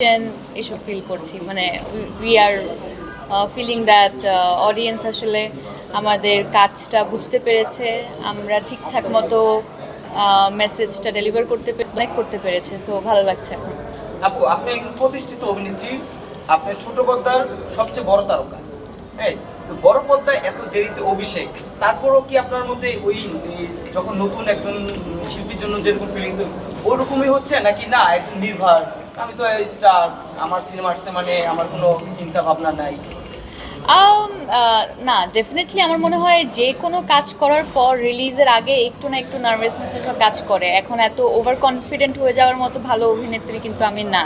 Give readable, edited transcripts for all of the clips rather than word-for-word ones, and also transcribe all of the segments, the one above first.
এসব ফিল করছি, মানে we are feeling that audience আসলে আমাদের কাজটা বুঝতে পেরেছে, আমরা ঠিকঠাক মতো মেসেজটা ডেলিভার করতে পেরেছে, সো ভালো লাগছে এখন। আপু, আপনি একজন প্রতিষ্ঠিত অভিনেত্রী, আপনি ছোট পর্দার সবচেয়ে বড় তারকা। হ্যাঁ, তো বড় পর্দায় এত দেরিতে অভিষেক, তারপরও কি আপনার মধ্যে ওই যখন নতুন একজন শিল্পীর জন্য যেরকম ফিলিংস ওই রকমই হচ্ছে, নাকি না একদম নির্ভর আমি তো স্টার, আমার সিনেমা আসছে মানে আমার কোনো চিন্তা ভাবনা নাই? না, ডেফিনেটলি আমার মনে হয় যে কোনো কাজ করার পর রিলিজের আগে একটু না একটু নার্ভাসনেসের কাজ করে। এখন এত ওভার কনফিডেন্ট হয়ে যাওয়ার মতো ভালো অভিনেত্রী কিন্তু আমি না।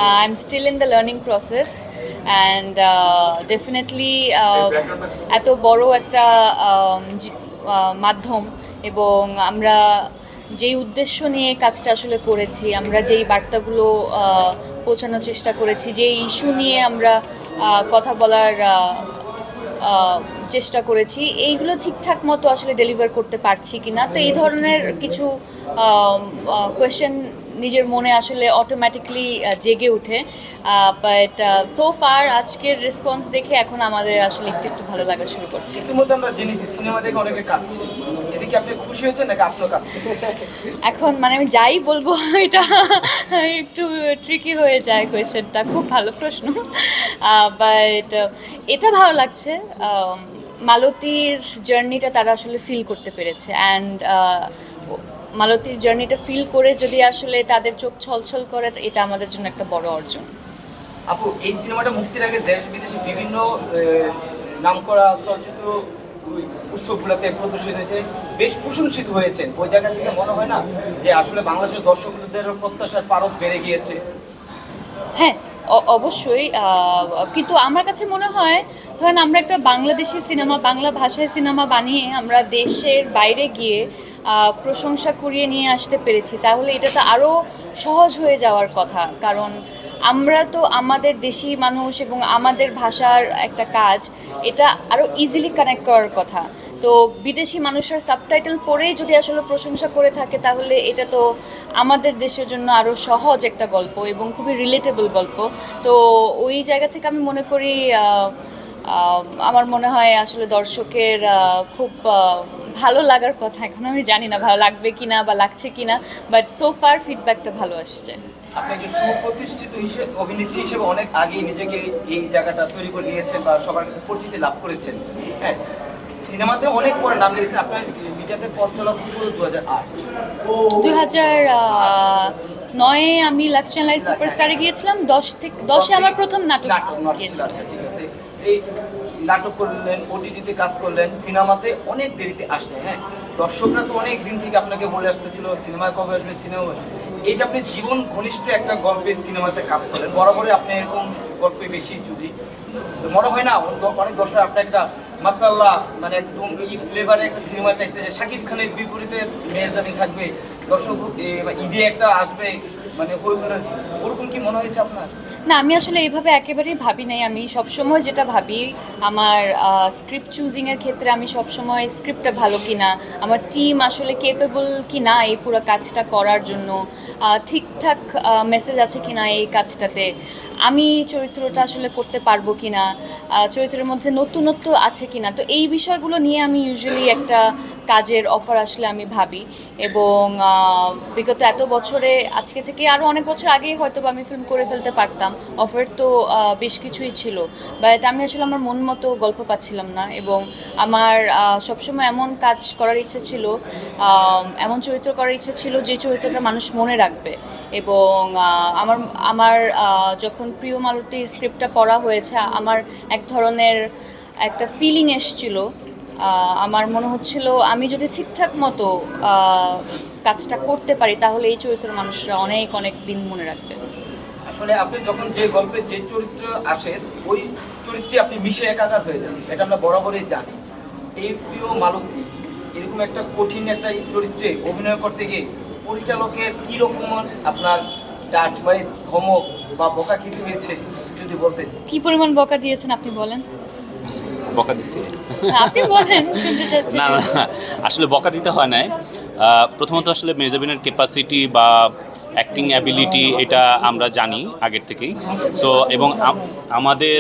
I am still in the learning process and definitely এত বড় একটা মাধ্যম, এবং আমরা যেই উদ্দেশ্য নিয়ে কাজটা আসলে করেছি, আমরা যেই বার্তাগুলো পৌঁছানোর চেষ্টা করেছি, যে ইস্যু নিয়ে আমরা কথা বলার চেষ্টা করেছি, এইগুলো ঠিকঠাক মতো আসলে ডেলিভার করতে পারছি কি না, তো এই ধরনের কিছু কোয়েশ্চেন নিজের মনে আসলে অটোমেটিকলি জেগে ওঠে। বাট সো ফার আজকের রেসপন্স দেখে এখন আমাদের আসলে একটু একটু ভালো লাগা শুরু করছে। ইতিমধ্যে আমরা জেনেছি সিনেমা দেখে অনেকে কাঁদছে, এতে কি আপনি খুশি হয়েছেন নাকি আপনিও কাঁদছেন? এখন মানে আমি যাই বলবো এটা একটু ট্রিকি হয়ে যায় কোয়েশ্চেনটা, খুব ভালো প্রশ্ন। বাট এটা ভালো লাগছে, মালতীর জার্নিটা তারা আসলে ফিল করতে পেরেছে, অ্যান্ড মালতীর জার্নিটা ফিল করে যদি আসলে তাদের চোখ ছলছল করে, এটা আমাদের জন্য একটা বড় অর্জন। আপু, এই সিনেমাটা মুক্তির আগে দেশ বিদেশে বিভিন্ন নামকরা চলচ্চিত্র উৎসবগুলোতে প্রদর্শিত হয়েছে, বেশ প্রশংসিত হয়েছেন। ওই জায়গা থেকে মনে হয় না যে আসলে বাংলাদেশের দর্শকদের প্রত্যাশার পারদ বেড়ে গিয়েছে? হ্যাঁ, অবশ্যই, কিন্তু আমার কাছে মনে হয় ধরেন আমরা একটা বাংলাদেশি সিনেমা, বাংলা ভাষায় সিনেমা বানিয়ে আমরা দেশের বাইরে গিয়ে প্রশংসা কুড়িয়ে নিয়ে আসতে পেরেছি, তাহলে এটা তো আরও সহজ হয়ে যাওয়ার কথা। কারণ আমরা তো আমাদের দেশি মানুষ এবং আমাদের ভাষার একটা কাজ, এটা আরও ইজিলি কানেক্ট করার কথা। তো বিদেশি মানুষের সাবটাইটেল পড়েই যদি আসলে প্রশংসা করে থাকে, তাহলে এটা তো আমাদের দেশের জন্য আরও সহজ একটা গল্প এবং খুবই রিলেটেবল গল্প। তো ওই জায়গা থেকে আমি মনে করি আমার মনে হয় আসলে দর্শকের খুব ভালো লাগার কথা। এখন আমি জানি না ভালো লাগবে কিনা বা লাগছে কিনা, বাট সো ফার ফিডব্যাকটা ভালো আসছে। আপনি একজন সুপ্রতিষ্ঠিত অভিনেত্রী হিসেবে অনেক আগেই নিজেকে এই জায়গাটা তৈরি করে নিয়েছেন বা সবার কাছে পরিচিতি লাভ করেছেন। হ্যাঁ, সিনেমাতে অনেক পরে নাম দিয়েছেন, আপনার মিডিয়াতে পথ চলা শুরু 2008। 2009-এ আমি লাক্সচান লাই সুপারস্টারে গিয়েছিলাম, 10 থেকে 10-এ আমার প্রথম নাটক গিয়েছিল। আচ্ছা, ঠিক আছে। এই নাটক করলেন, ওটিটিতে কাজ করলেন, সিনেমাতে অনেক দেরিতে আসলেন। হ্যাঁ, দর্শকরা তো অনেক দিন থেকে আপনাকে বলে আসতেছিল সিনেমায় কবে আসবে, সিনেমা। এই যে আপনি জীবন ঘনিষ্ঠ একটা গল্পের সিনেমাতে কাজ করলেন, বরাবরই আপনি এরকম গল্পে বেশি চুজি, মনে হয় না অনেক দর্শক আপনার একটা মাসাল্লাহ মানে একদম ই ফ্লেভারে একটা সিনেমা চাইছে, যে শাকিব খানের বিপরীতে মেহজাবিন থাকবে, দর্শক ঈদে একটা আসবে, মানে ওরকম কি মনে হয়েছে আপনার? না, আমি আসলে এইভাবে একেবারেই ভাবি নাই। আমি সবসময় যেটা ভাবি, আমার স্ক্রিপ্ট চুজিংয়ের ক্ষেত্রে আমি সবসময় স্ক্রিপ্টটা ভালো কিনা, আমার টিম আসলে কেপেবল কিনা এই পুরো কাজটা করার জন্য, ঠিকঠাক মেসেজ আছে কিনা এই কাজটাতে, আমি চরিত্রটা আসলে করতে পারবো কিনা, চরিত্রের মধ্যে নতুনত্ব আছে কিনা, তো এই বিষয়গুলো নিয়ে আমি ইউজুয়ালি একটা কাজের অফার আসলে আমি ভাবি। এবং বিগত এত বছরে, আজকে থেকে আরও অনেক বছর আগেই হয়তো বা আমি ফিল্ম করে ফেলতে পারতাম, অফার তো বেশ কিছুই ছিল, বাট আমি আসলে আমার মন মতো গল্প পাচ্ছিলাম না। এবং আমার সবসময় এমন কাজ করার ইচ্ছে ছিল, এমন চরিত্র করার ইচ্ছে ছিল যে চরিত্রটা মানুষ মনে রাখবে। এবং আমার আমার যখন প্রিয় মালতীর স্ক্রিপ্টটা পড়া হয়েছে, আমার এক ধরনের একটা ফিলিং এসছিল, আমার মনে হচ্ছিল আমি যদি ঠিকঠাক মতো কাজটা করতে পারি, তাহলে এই চরিত্রের মানুষরা অনেক অনেক দিন মনে রাখবে। আসলে আপনি যখন যে গল্পে যে চরিত্র আসে, ওই চরিত্রে আপনি মিশে একাকার হয়ে যান, এটা আমরা বরাবরই জানি। এই প্রিয় মালতী এরকম একটা কঠিন একটা চরিত্রে অভিনয় করতে গিয়ে পরিচালকের কীরকম আপনার টাচ মানে ধমক বা বকা খেতে হয়েছে যদি বলতেন? কি পরিমাণ বকা দিয়েছেন আপনি বলেন? বকা দিছি? আপনি বলেন, শুনতে চাচ্ছি। না, আসলে বকা দিতে হয় নাই। প্রথমত আসলে মেহজাবিনের ক্যাপাসিটি বা অ্যাক্টিং অ্যাবিলিটি এটা আমরা জানি আগের থেকেই। সো এবং আমাদের